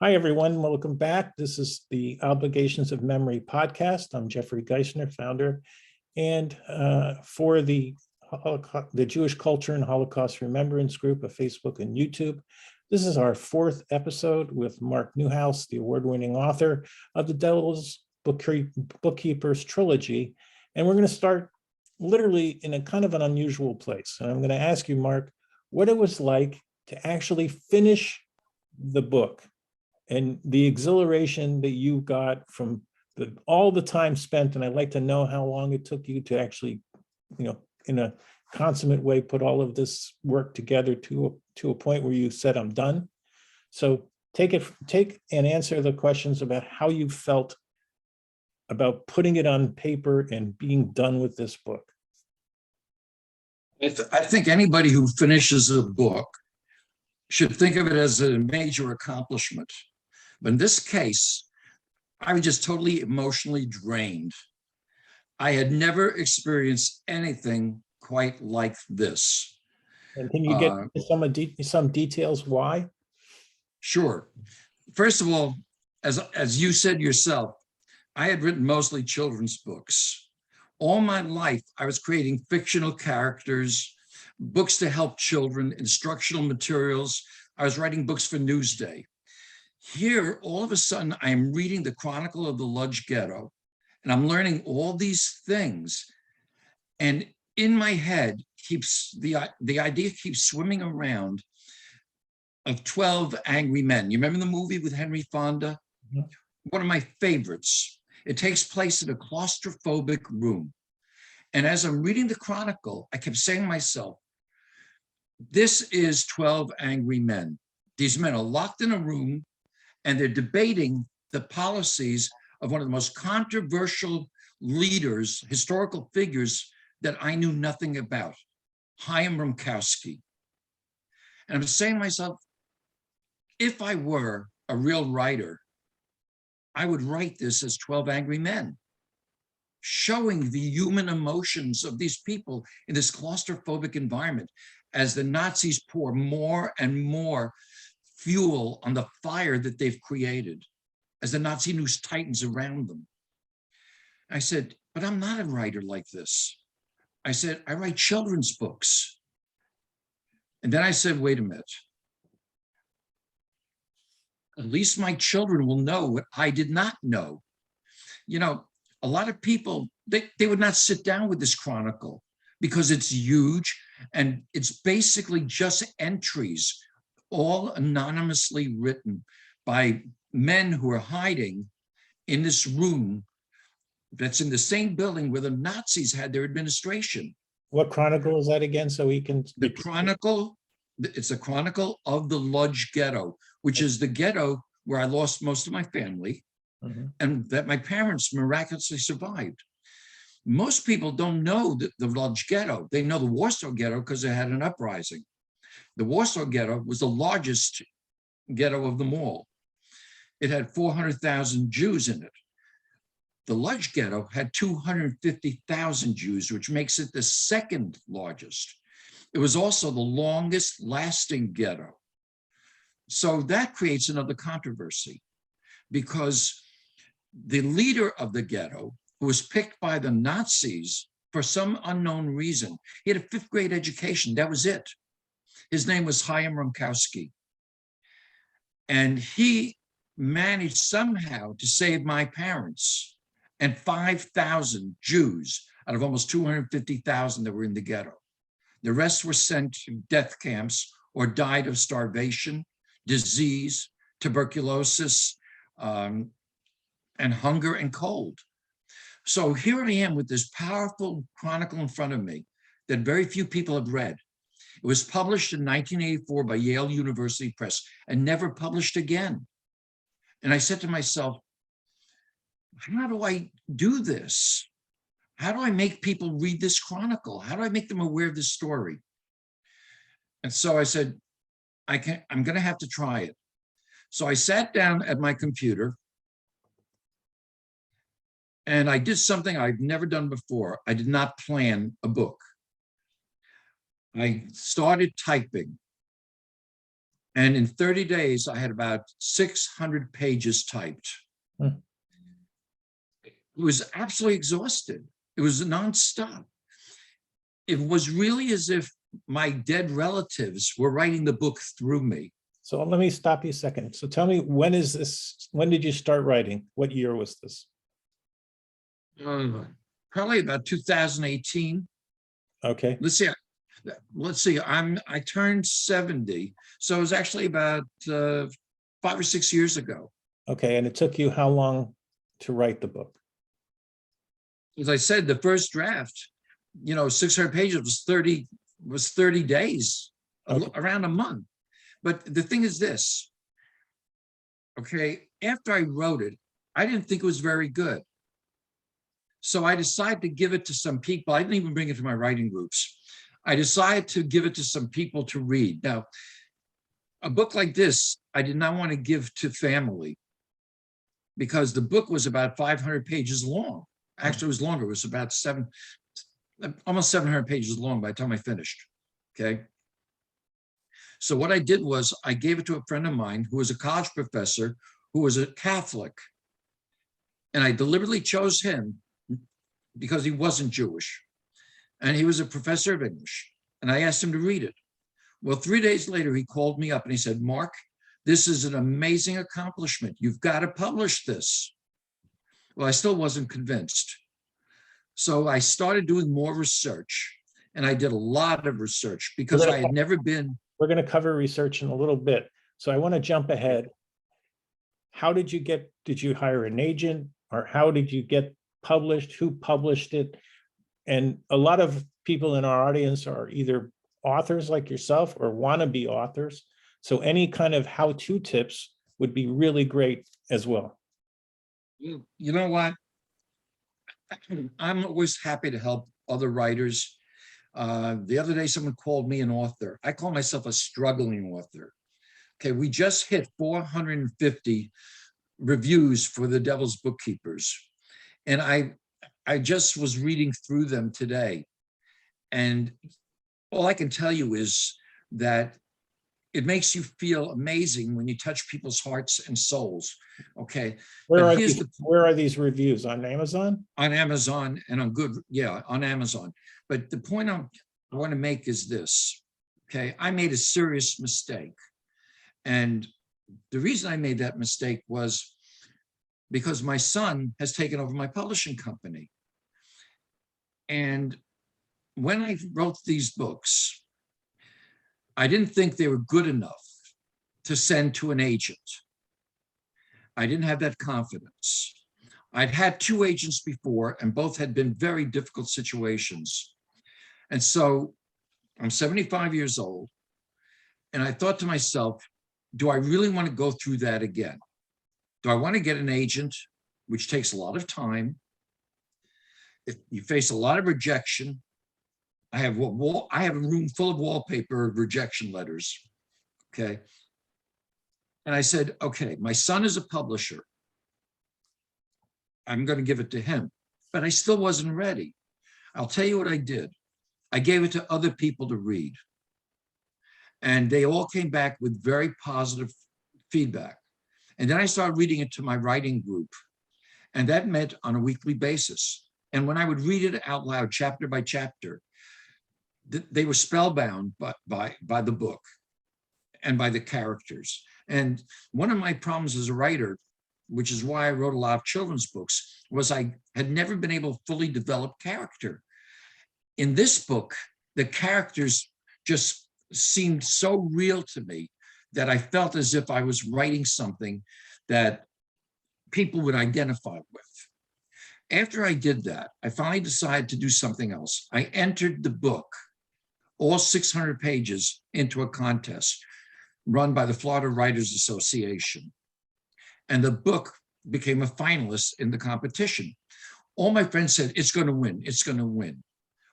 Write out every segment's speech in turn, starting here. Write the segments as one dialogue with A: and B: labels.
A: Hi, everyone. Welcome back. This is the Obligations of Memory podcast. I'm Jeffery Giesener, founder, and for the Jewish Culture and Holocaust Remembrance Group of Facebook and YouTube. This is our fourth episode with Mark Newhouse, the award-winning author of the Devil's Bookkeepers trilogy. And we're going to start literally in a kind of an unusual place. And I'm going to ask you, Mark, what it was like to actually finish the book and the exhilaration that you got from all the time spent. And I'd like to know how long it took you to actually, in a consummate way, put all of this work together to a point where you said, I'm done. So take and answer the questions about how you felt about putting it on paper and being done with this book.
B: I think anybody who finishes a book should think of it as a major accomplishment. But in this case, I was just totally emotionally drained. I had never experienced anything quite like this.
A: And can you get some details why?
B: Sure. First of all, as you said yourself, I had written mostly children's books. All my life, I was creating fictional characters, books to help children, instructional materials. I was writing books for Newsday. Here, all of a sudden, I am reading the Chronicle of the Lodz Ghetto, and I'm learning all these things. And in my head, the idea keeps swimming around of 12 Angry Men. You remember the movie with Henry Fonda? Mm-hmm. One of my favorites. It takes place in a claustrophobic room. And as I'm reading the Chronicle, I kept saying to myself, this is 12 Angry Men. These men are locked in a room and they're debating the policies of one of the most controversial leaders, historical figures that I knew nothing about, Chaim Rumkowski. And I'm saying to myself, if I were a real writer, I would write this as 12 Angry Men, showing the human emotions of these people in this claustrophobic environment as the Nazis pour more and more fuel on the fire that they've created, as the Nazi news tightens around them. I said, but I'm not a writer like this. I said, I write children's books. And then I said, wait a minute. At least my children will know what I did not know. You know, a lot of people, they would not sit down with this Chronicle because it's huge and it's basically just entries, all anonymously written by men who are hiding in this room that's in the same building where the Nazis had their administration.
A: What Chronicle is that again? So we can...
B: The Chronicle, it's a Chronicle of the Lodz Ghetto, which is the ghetto where I lost most of my family, mm-hmm. and that my parents miraculously survived. Most people don't know the Lodz Ghetto. They know the Warsaw Ghetto because they had an uprising. The Warsaw Ghetto was the largest ghetto of them all. It had 400,000 Jews in it. The Lodz Ghetto had 250,000 Jews, which makes it the second largest. It was also the longest lasting ghetto. So that creates another controversy because the leader of the ghetto, who was picked by the Nazis for some unknown reason, he had a 5th grade education, that was it. His name was Chaim Rumkowski. And he managed somehow to save my parents and 5,000 Jews out of almost 250,000 that were in the ghetto. The rest were sent to death camps or died of starvation, disease, tuberculosis, and hunger and cold. So here I am with this powerful Chronicle in front of me that very few people have read. It was published in 1984 by Yale University Press and never published again. And I said to myself, how do I do this? How do I make people read this Chronicle? How do I make them aware of this story? And so I said, I'm going to have to try it. So I sat down at my computer and I did something I've never done before. I did not plan a book. I started typing. And in 30 days, I had about 600 pages typed.
A: Hmm.
B: It was absolutely exhausted. It was nonstop. It was really as if my dead relatives were writing the book through me.
A: So let me stop you a second. So tell me, when is this? When did you start writing? What year was this?
B: Probably about 2018.
A: Okay.
B: Let's see. I turned 70, so it was actually about 5 or 6 years ago.
A: Okay. And it took you how long to write the book?
B: As I said, the first draft, 600 pages was 30 days,
A: Okay.
B: around a month. But the thing is this, okay, after I wrote it, I didn't think it was very good. So I decided to give it to some people. I didn't even bring it to my writing groups. I decided to give it to some people to read. Now, a book like this, I did not want to give to family because the book was about 500 pages long. Actually, it was longer. It was about almost 700 pages long by the time I finished, okay? So what I did was I gave it to a friend of mine who was a college professor, who was a Catholic. And I deliberately chose him because he wasn't Jewish. And he was a professor of English. And I asked him to read it. Well, 3 days later, he called me up and he said, Mark, this is an amazing accomplishment. You've got to publish this. Well, I still wasn't convinced. So I started doing more research. And I did a lot of research because I had never been.
A: We're going to cover research in a little bit. So I want to jump ahead. How did you hire an agent, or how did you get published? Who published it? And a lot of people in our audience are either authors like yourself or want to be authors. So any kind of how-to tips would be really great as well.
B: You know what? I'm always happy to help other writers. The other day, someone called me an author. I call myself a struggling author. Okay, we just hit 450 reviews for The Devil's Bookkeepers. And I just was reading through them today. And all I can tell you is that it makes you feel amazing when you touch people's hearts and souls. Okay.
A: Where are these reviews? On Amazon?
B: On Amazon and on Amazon. But the point I want to make is this. Okay. I made a serious mistake. And the reason I made that mistake was because my son has taken over my publishing company. And when I wrote these books, I didn't think they were good enough to send to an agent. I didn't have that confidence. I'd had 2 agents before, and both had been very difficult situations. And so I'm 75 years old, and I thought to myself, do I really want to go through that again? Do I want to get an agent, which takes a lot of time? If you face a lot of rejection, I have a room full of wallpaper of rejection letters, okay? And I said, okay, my son is a publisher. I'm going to give it to him, but I still wasn't ready. I'll tell you what I did. I gave it to other people to read. And they all came back with very positive feedback. And then I started reading it to my writing group. And that met on a weekly basis. And when I would read it out loud, chapter by chapter, they were spellbound by the book and by the characters. And one of my problems as a writer, which is why I wrote a lot of children's books, was I had never been able to fully develop character. In this book, the characters just seemed so real to me that I felt as if I was writing something that people would identify with. After I did that, I finally decided to do something else. I entered the book, all 600 pages, into a contest run by the Florida Writers Association. And the book became a finalist in the competition. All my friends said, it's going to win, it's going to win.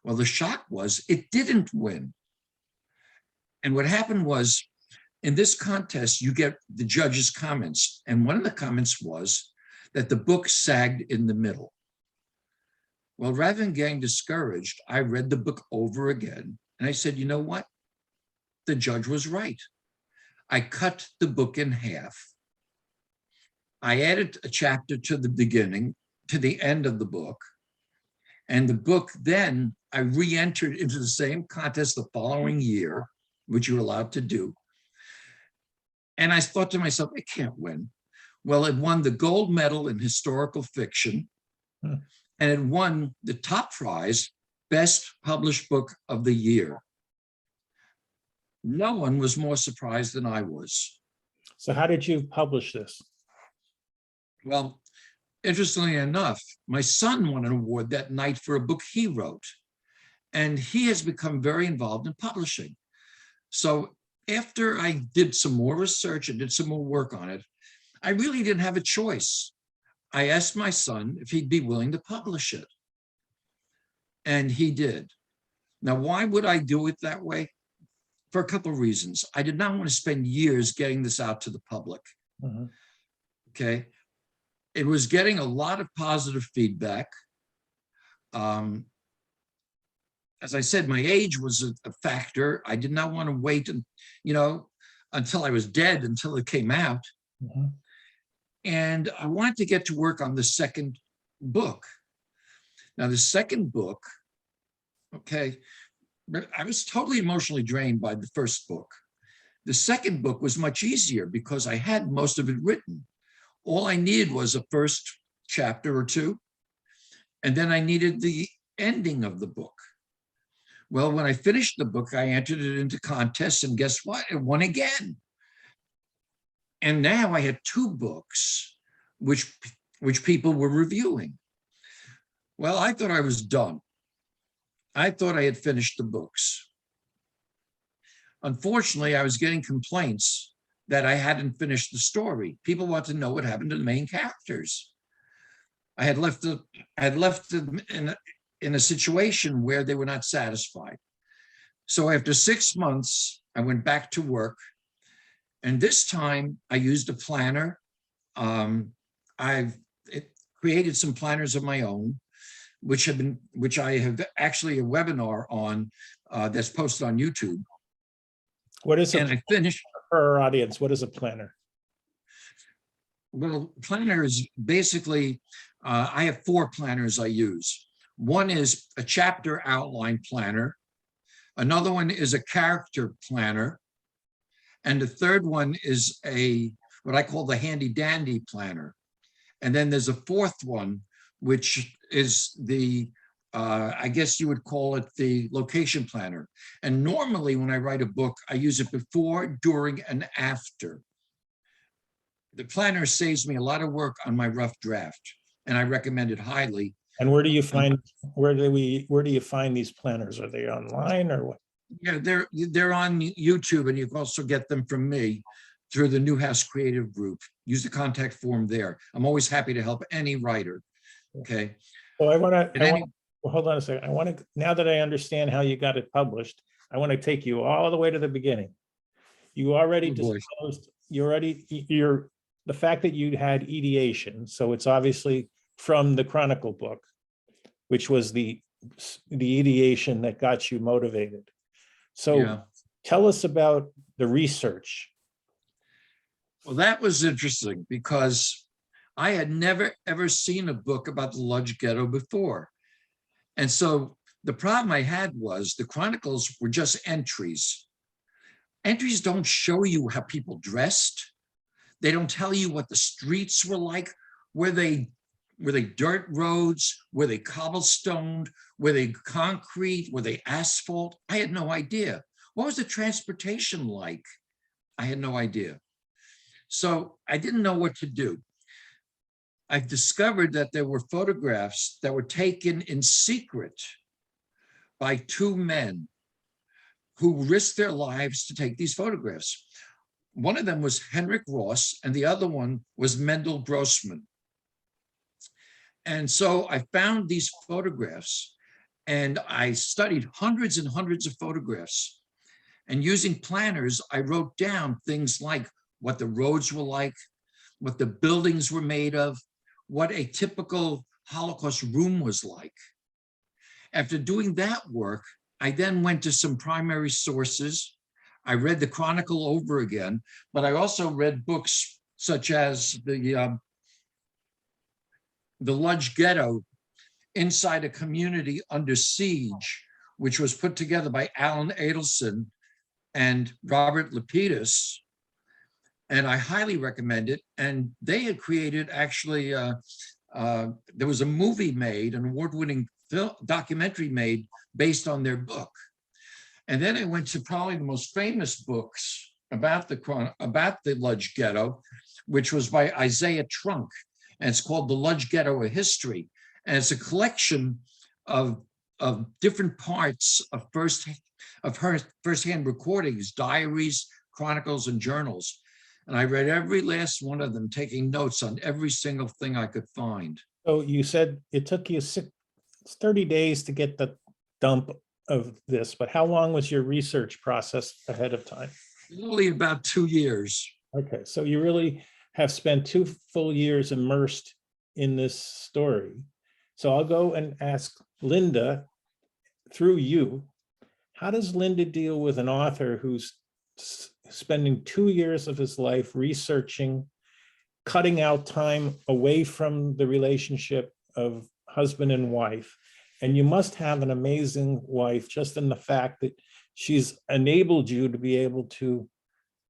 B: Well, the shock was it didn't win. And what happened was, in this contest, you get the judges' comments. And one of the comments was that the book sagged in the middle. Well, rather than getting discouraged, I read the book over again. And I said, you know what? The judge was right. I cut the book in half. I added a chapter to the beginning, to the end of the book. And the book then, I re-entered into the same contest the following year, which you're allowed to do. And I thought to myself, it can't win. Well, it won the gold medal in historical fiction, and it won the top prize, best published book of the year. No one was more surprised than I was.
A: So how did you publish this?
B: Well, interestingly enough, my son won an award that night for a book he wrote, and he has become very involved in publishing. So after I did some more research and did some more work on it, I really didn't have a choice. I asked my son if he'd be willing to publish it, and he did. Now, why would I do it that way? For a couple of reasons. I did not want to spend years getting this out to the public. Okay. It was getting a lot of positive feedback. As I said, my age was a factor. I did not want to wait, until I was dead, until it came out. And I wanted to get to work on the second book. Now, the second book, okay, I was totally emotionally drained by the first book. The second book was much easier because I had most of it written. All I needed was a first chapter or two, and then I needed the ending of the book. Well, when I finished the book, I entered it into contests, and guess what? It won again. And now I had two books which people were reviewing. Well, I thought I was done. I thought I had finished the books. Unfortunately, I was getting complaints that I hadn't finished the story. People want to know what happened to the main characters. I had left them in a situation where they were not satisfied. So after 6 months, I went back to work. And this time I used a planner. I've created some planners of my own, which I have actually a webinar on that's posted on YouTube.
A: What is
B: and I finished
A: for our audience? What is a planner?
B: Well, planner is basically, I have 4 planners I use. One is a chapter outline planner. Another one is a character planner. And the third one is what I call the handy dandy planner. And then there's a fourth one, which is I guess you would call it the location planner. And normally when I write a book, I use it before, during, and after. The planner saves me a lot of work on my rough draft, and I recommend it highly.
A: And where do you find these planners? Are they online or what?
B: Yeah, they're on YouTube, and you can also get them from me through the Newhouse Creative Group. Use the contact form there. I'm always happy to help any writer. Okay.
A: So hold on a second. Now that I understand how you got it published, I want to take you all the way to the beginning. You already disclosed, the fact that you had ideation. So it's obviously from the Chronicle book, which was the ideation that got you motivated. So tell us about the research.
B: Well, that was interesting because I had never, ever seen a book about the Lodz Ghetto before. And so the problem I had was the Chronicles were just entries. Entries don't show you how people dressed. They don't tell you what the streets were like. Were they dirt roads? Were they cobblestoned? Were they concrete? Were they asphalt? I had no idea. What was the transportation like? I had no idea. So I didn't know what to do. I discovered that there were photographs that were taken in secret by 2 men who risked their lives to take these photographs. One of them was Henrik Ross, and the other one was Mendel Grossman. And so I found these photographs, and I studied hundreds and hundreds of photographs. And using planners, I wrote down things like what the roads were like, what the buildings were made of, what a typical Holocaust room was like. After doing that work, I then went to some primary sources. I read the Chronicle over again, but I also read books such as the Lodge Ghetto, Inside a Community Under Siege, which was put together by Alan Adelson and Robert Lapidus. And I highly recommend it. And they had created actually, there was a movie made, an award-winning documentary made based on their book. And then I went to probably the most famous books about the Lodge Ghetto, which was by Isaiah Trunk. And it's called The Lodge Ghetto, A History. And it's a collection of different parts of firsthand recordings, diaries, chronicles, and journals. And I read every last one of them, taking notes on every single thing I could find.
A: So you said it took you 30 days to get the dump of this, but how long was your research process ahead of time?
B: Only about 2 years.
A: Okay, so you really have spent 2 full years immersed in this story. So I'll go and ask Linda, through you, how does Linda deal with an author who's spending 2 years of his life researching, cutting out time away from the relationship of husband and wife? And you must have an amazing wife, just in the fact that she's enabled you to be able to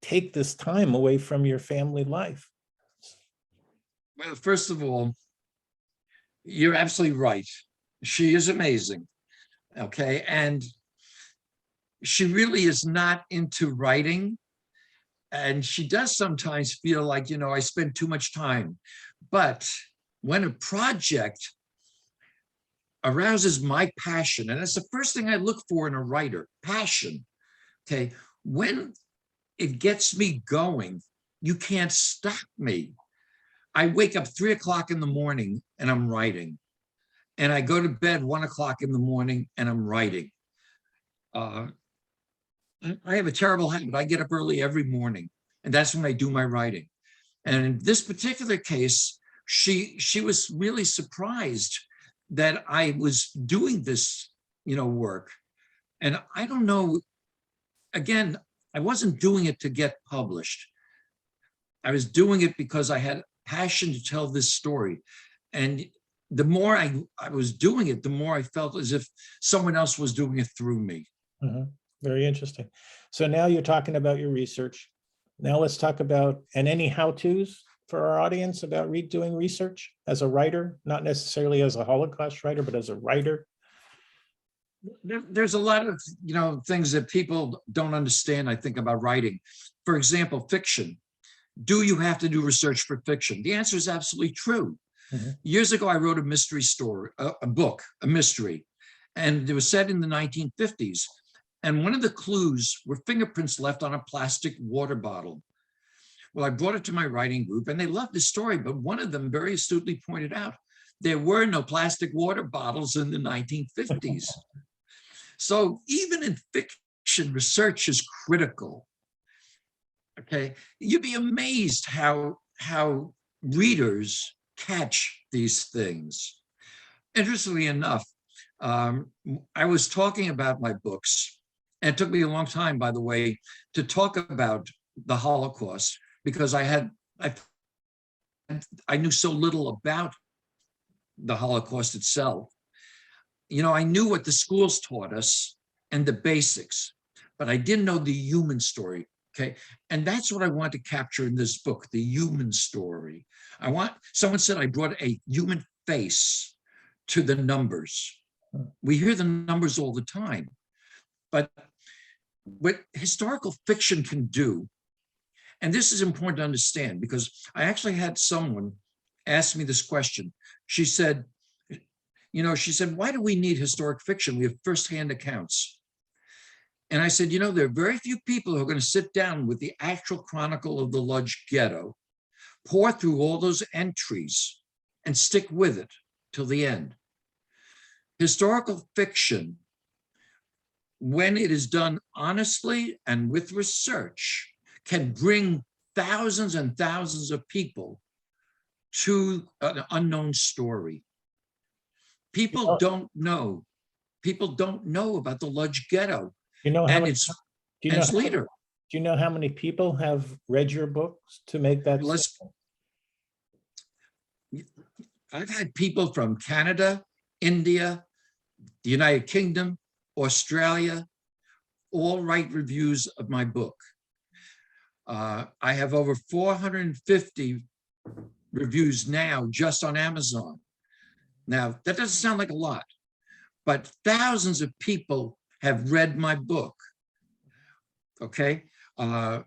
A: take this time away from your family life.
B: Well, first of all, you're absolutely right. She is amazing. Okay. And she really is not into writing. And she does sometimes feel like, I spend too much time. But when a project arouses my passion, and that's the first thing I look for in a writer, passion. Okay. When it gets me going, you can't stop me. I wake up 3 o'clock in the morning and I'm writing. And I go to bed 1 o'clock in the morning and I'm writing. I have a terrible habit. I get up early every morning, and that's when I do my writing. And in this particular case, she was really surprised that I was doing this, work. And I don't know, again, I wasn't doing it to get published. I was doing it because I had passion to tell this story. And the more I was doing it, the more I felt as if someone else was doing it through me.
A: Mm-hmm. Very interesting. So now you're talking about your research. Now let's talk about, and any how-tos for our audience about doing research as a writer, not necessarily as a Holocaust writer, but as a writer.
B: There's a lot of, things that people don't understand, I think, about writing. For example, fiction. Do you have to do research for fiction? The answer is absolutely true. Mm-hmm. Years ago, I wrote a mystery story, a book, a mystery, and it was set in the 1950s. And one of the clues were fingerprints left on a plastic water bottle. Well, I brought it to my writing group and they loved the story, but one of them very astutely pointed out there were no plastic water bottles in the 1950s. So even in fiction, research is critical. Okay, you'd be amazed how readers catch these things. Interestingly enough, I was talking about my books, and it took me a long time, by the way, to talk about the Holocaust, because I knew so little about the Holocaust itself. I knew what the schools taught us and the basics, but I didn't know the human story. Okay. And that's what I want to capture in this book, the human story. Someone said I brought a human face to the numbers. We hear the numbers all the time, but what historical fiction can do, and this is important to understand, because I actually had someone ask me this question. She said, why do we need historic fiction? We have firsthand accounts. And I said, there are very few people who are going to sit down with the actual chronicle of the Lodge Ghetto, pour through all those entries, and stick with it till the end. Historical fiction, when it is done honestly and with research, can bring thousands and thousands of people to an unknown story. People don't know about the Lodge Ghetto and its leader.
A: Do you know how many people have read your books to make that?
B: Let's, I've had people from Canada, India, the United Kingdom, Australia, all write reviews of my book. I have over 450 reviews now just on Amazon. Now, that doesn't sound like a lot, but thousands of people have read my book. Okay. I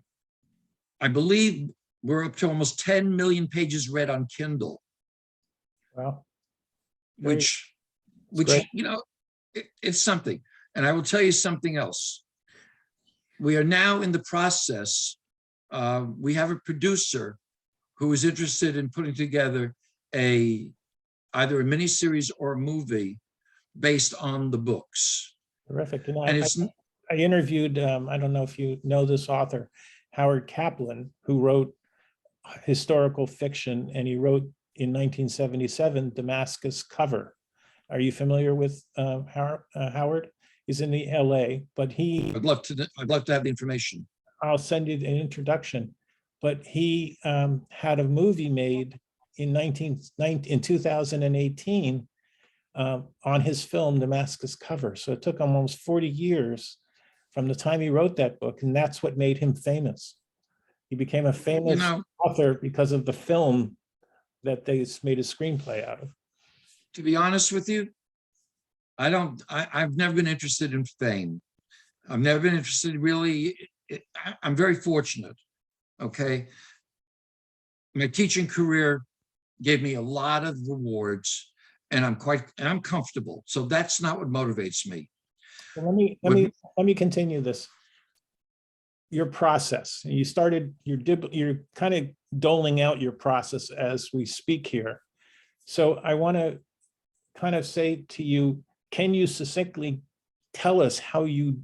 B: believe we're up to almost 10 million pages read on Kindle.
A: Wow.
B: Which,
A: great.
B: you know, it's something. And I will tell you something else. We are now in the process. We have a producer who is interested in putting together either a miniseries or a movie based on the books.
A: Terrific. You know,
B: And it's,
A: I interviewed, I don't know if you know this author, Howard Kaplan, who wrote historical fiction, and he wrote in 1977 Damascus Cover. Are you familiar with Howard? He's in the LA, but
B: I'd love to have the information.
A: I'll send you an introduction. But he had a movie made in 2018 on his film Damascus Cover. So it took him almost 40 years from the time he wrote that book, and that's what made him famous. He became a famous author because of the film that they made a screenplay out of.
B: To be honest with you, I've never been interested in fame. I've never been interested really. I'm very fortunate. Okay. My teaching career gave me a lot of rewards, and I'm comfortable. So that's not what motivates me.
A: Well, let me continue this. Your process. You started, you're kind of doling out your process as we speak here. So I want to kind of say to you, can you succinctly tell us how you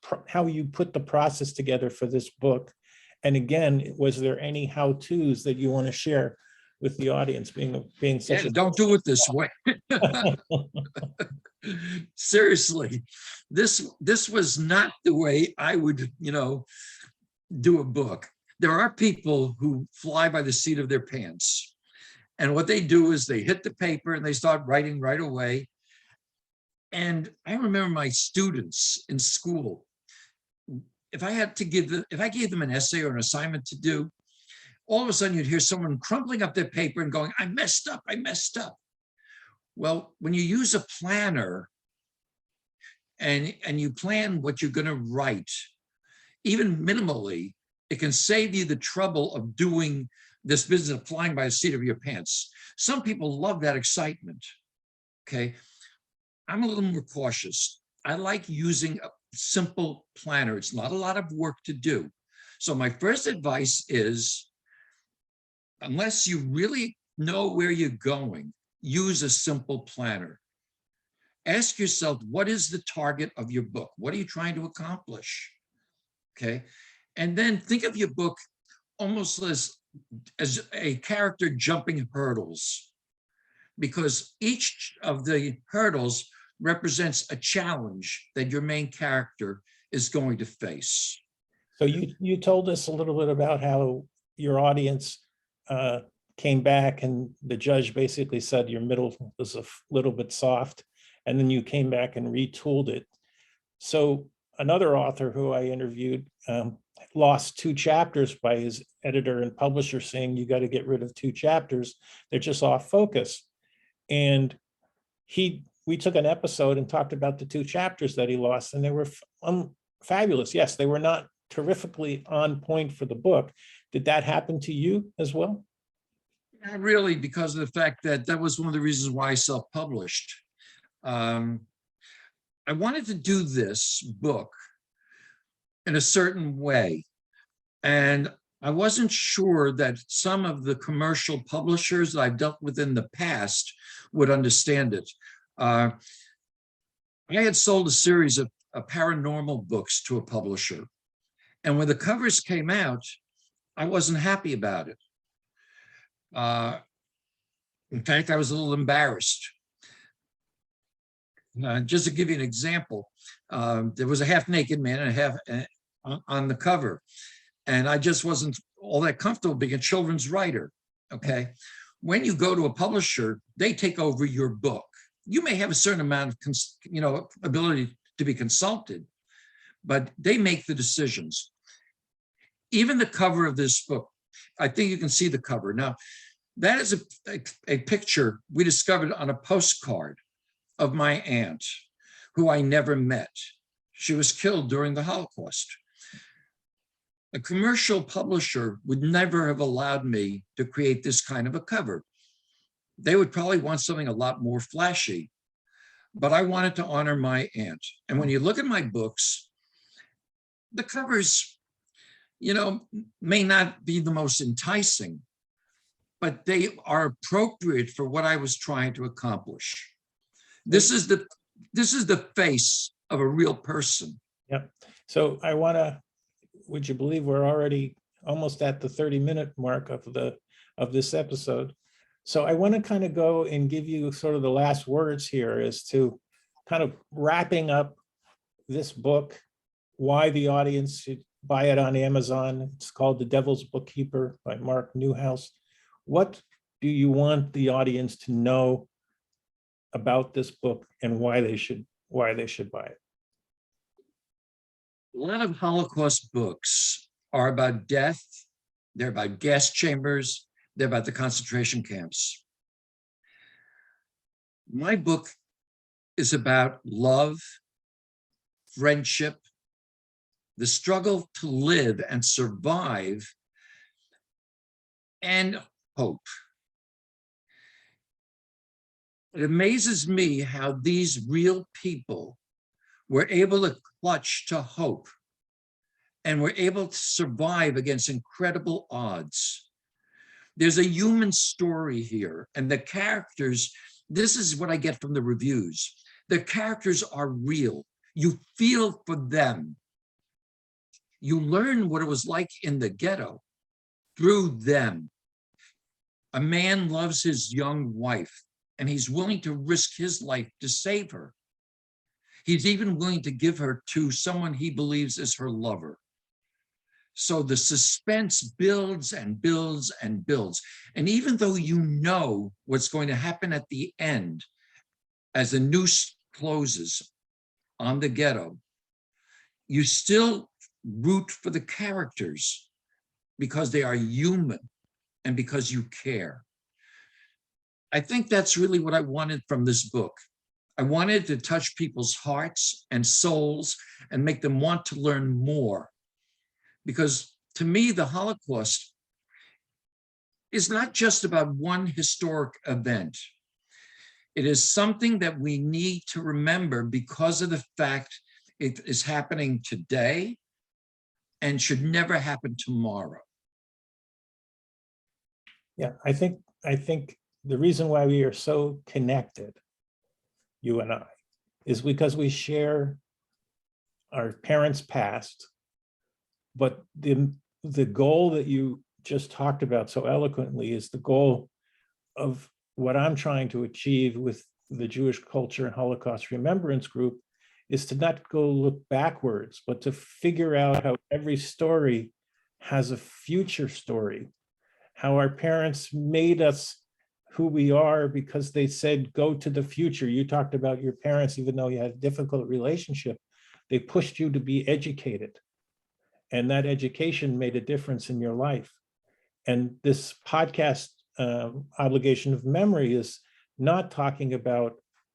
A: put the process together for this book? And again, was there any how-tos that you want to share with the audience, being such
B: don't do it this way. Seriously, this was not the way I would, do a book. There are people who fly by the seat of their pants. And what they do is they hit the paper and they start writing right away. And I remember my students in school, if I gave them an essay or an assignment to do, all of a sudden you'd hear someone crumpling up their paper and going, I messed up. Well, when you use a planner and you plan what you're going to write, even minimally, it can save you the trouble of doing this business of flying by the seat of your pants. Some people love that excitement. Okay. I'm a little more cautious. I like using a simple planner. It's not a lot of work to do. So my first advice is, unless you really know where you're going, use a simple planner. Ask yourself, what is the target of your book? What are you trying to accomplish? Okay. And then think of your book almost as a character jumping hurdles, because each of the hurdles represents a challenge that your main character is going to face.
A: So you told us a little bit about how your audience came back and the judge basically said your middle was a little bit soft, and then you came back and retooled it. So another author who I interviewed lost 2 chapters by his editor and publisher saying, you got to get rid of 2 chapters. They're just off focus. And we took an episode and talked about the 2 chapters that he lost, and they were fabulous. Yes, they were not terrifically on point for the book. Did that happen to you as well?
B: Not really, because of the fact that was one of the reasons why I self-published. I wanted to do this book in a certain way, and I wasn't sure that some of the commercial publishers that I've dealt with in the past would understand it. I had sold a series of paranormal books to a publisher, and when the covers came out, I wasn't happy about it. In fact, I was a little embarrassed. Just to give you an example, there was a half-naked man on the cover. And I just wasn't all that comfortable being a children's writer, okay? When you go to a publisher, they take over your book. You may have a certain amount of, ability to be consulted, but they make the decisions. Even the cover of this book, I think you can see the cover. Now, that is a picture we discovered on a postcard of my aunt, who I never met. She was killed during the Holocaust. A commercial publisher would never have allowed me to create this kind of a cover. They would probably want something a lot more flashy, but I wanted to honor my aunt. And when you look at my books, the covers, may not be the most enticing, but they are appropriate for what I was trying to accomplish. This is the face of a real person.
A: Yep. So would you believe we're already almost at the 30-minute mark of this episode? So I want to kind of go and give you sort of the last words here as to kind of wrapping up this book, why the audience should buy it on Amazon. It's called The Devil's Bookkeeper by Mark Newhouse. What do you want the audience to know about this book and why they should buy it?
B: A lot of Holocaust books are about death. They're about gas chambers. They're about the concentration camps. My book is about love, friendship, the struggle to live and survive, and hope. It amazes me how these real people were able to clutch to hope and were able to survive against incredible odds. There's a human story here, and the characters, this is what I get from the reviews. The characters are real. You feel for them. You learn what it was like in the ghetto through them. A man loves his young wife, and he's willing to risk his life to save her. He's even willing to give her to someone he believes is her lover. So the suspense builds and builds and builds. And even though you know what's going to happen at the end, as the noose closes on the ghetto, you still root for the characters because they are human and because you care. I think that's really what I wanted from this book. I wanted to touch people's hearts and souls and make them want to learn more. Because to me, the Holocaust is not just about one historic event. It is something that we need to remember because of the fact it is happening today and should never happen tomorrow.
A: Yeah, I think the reason why we are so connected, you and I, is because we share our parents' past, but the goal that you just talked about so eloquently is the goal of what I'm trying to achieve with the Jewish Culture and Holocaust Remembrance Group, is to not go look backwards, but to figure out how every story has a future story, how our parents made us who we are because they said, go to the future. You talked about your parents, even though you had a difficult relationship, they pushed you to be educated. And that education made a difference in your life. And this podcast, Obligation of Memory, is not talking about,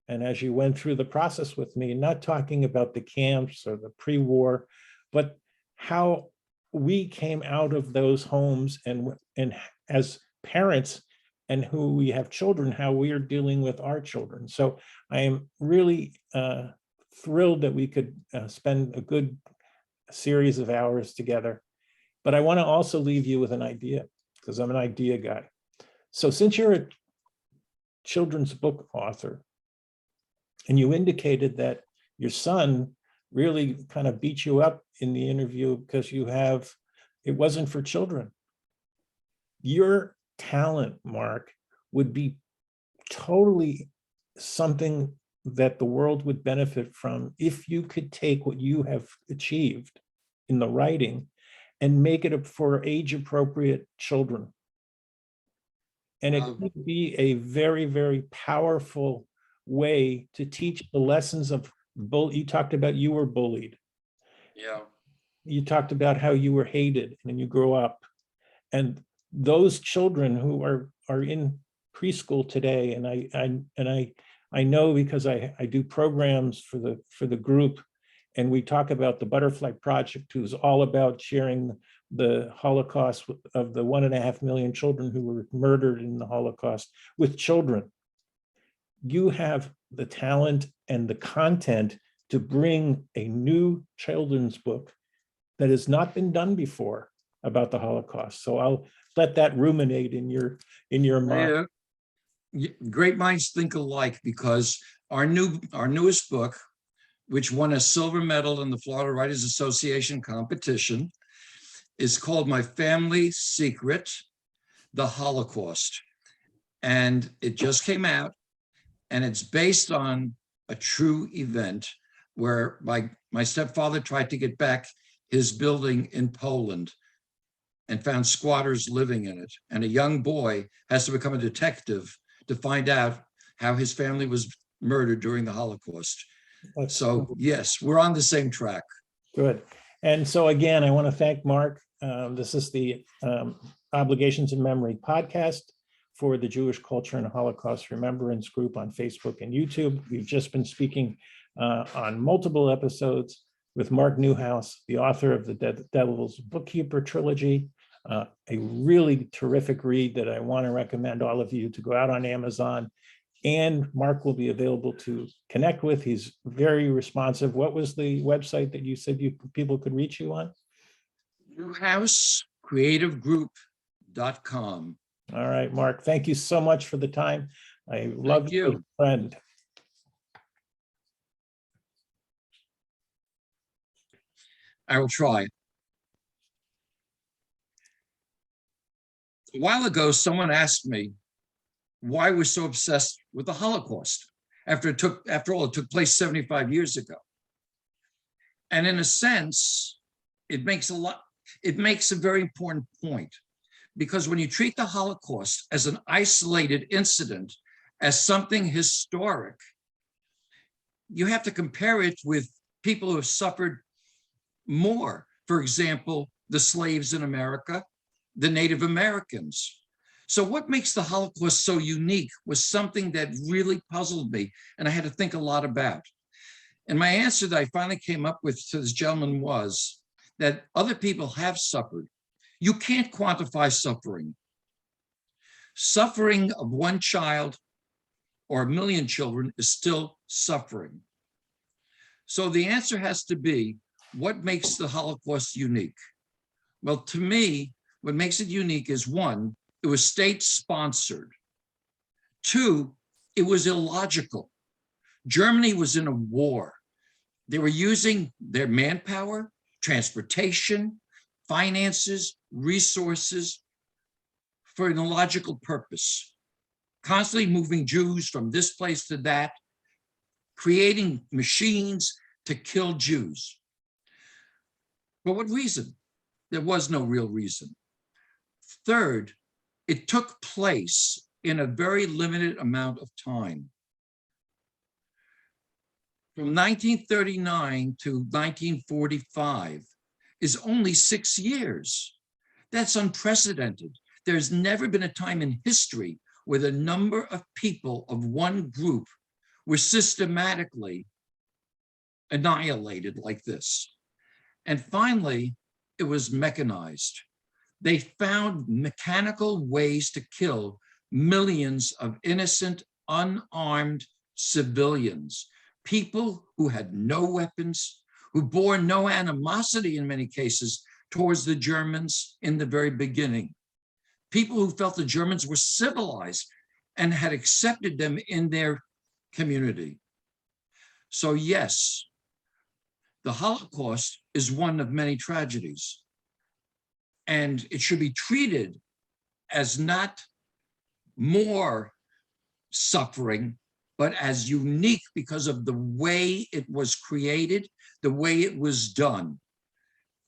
A: and as you went through the process with me, not talking about the camps or the pre-war, but how we came out of those homes and as parents and who we have children, how we are dealing with our children. So I am really thrilled that we could spend a good series of hours together. But I want to also leave you with an idea, because I'm an idea guy. So since you're a children's book author, and you indicated that your son really kind of beat you up in the interview because it wasn't for children. Your talent, Mark, would be totally something that the world would benefit from if you could take what you have achieved in the writing and make it for age-appropriate children. And it could be a very, very powerful way to teach the lessons of you talked about you were bullied.
B: Yeah.
A: You talked about how you were hated and you grew up. And those children who are in preschool today, and I know because I do programs for the group, and we talk about the Butterfly Project, who's all about sharing the Holocaust of the 1.5 million children who were murdered in the Holocaust with children. You have the talent and the content to bring a new children's book that has not been done before about the Holocaust. So I'll let that ruminate in your mind.
B: Great minds think alike, because our newest book, which won a silver medal in the Florida Writers Association competition, is called My Family Secret, The Holocaust. And it just came out, and it's based on a true event where my stepfather tried to get back his building in Poland and found squatters living in it. And a young boy has to become a detective to find out how his family was murdered during the Holocaust. So yes, we're on the same track.
A: Good. And so again, I want to thank Mark. This is the Obligations of Memory podcast for the Jewish Culture and Holocaust Remembrance group on Facebook and YouTube. We've just been speaking on multiple episodes with Mark Newhouse, the author of the Devil's Bookkeeper trilogy, a really terrific read that I want to recommend all of you to go out on Amazon. And Mark will be available to connect with. He's very responsive. What was the website that you said people could reach you on?
B: NewhouseCreativeGroup.com.
A: All right, Mark, thank you so much for the time. I love you, friend.
B: I will try. A while ago, someone asked me why we're so obsessed with the Holocaust after all, it took place 75 years ago. And in a sense, it makes a very important point, because when you treat the Holocaust as an isolated incident, as something historic, you have to compare it with people who have suffered more. For example, the slaves in America, the Native Americans. So what makes the Holocaust so unique was something that really puzzled me, and I had to think a lot about. And my answer that I finally came up with to this gentleman was that other people have suffered. You can't quantify suffering. Suffering of one child or 1 million children is still suffering. So the answer has to be, what makes the Holocaust unique? Well, to me, what makes it unique is, one, it was state-sponsored. Two, it was illogical. Germany was in a war. They were using their manpower, transportation, finances, resources for an illogical purpose, constantly moving Jews from this place to that, creating machines to kill Jews. For what reason? There was no real reason. Third, it took place in a very limited amount of time. From 1939 to 1945 is only 6 years. That's unprecedented. There's never been a time in history where the number of people of one group were systematically annihilated like this. And finally, it was mechanized. They found mechanical ways to kill millions of innocent, unarmed civilians, people who had no weapons, who bore no animosity in many cases towards the Germans in the very beginning, people who felt the Germans were civilized and had accepted them in their community. So yes, the Holocaust is one of many tragedies, and it should be treated as not more suffering, but as unique because of the way it was created, the way it was done.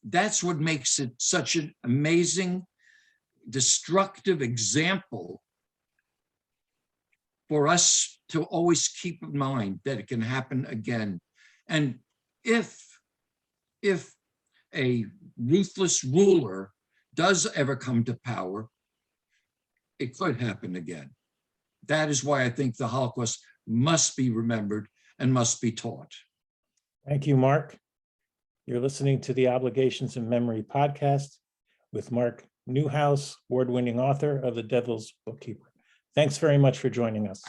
B: That's what makes it such an amazing, destructive example for us to always keep in mind that it can happen again. And if a ruthless ruler does ever come to power, it could happen again. That is why I think the Holocaust must be remembered and must be taught.
A: Thank you, Mark. You're listening to the Obligations of Memory podcast with Mark Newhouse, award-winning author of The Devil's Bookkeeper. Thanks very much for joining us.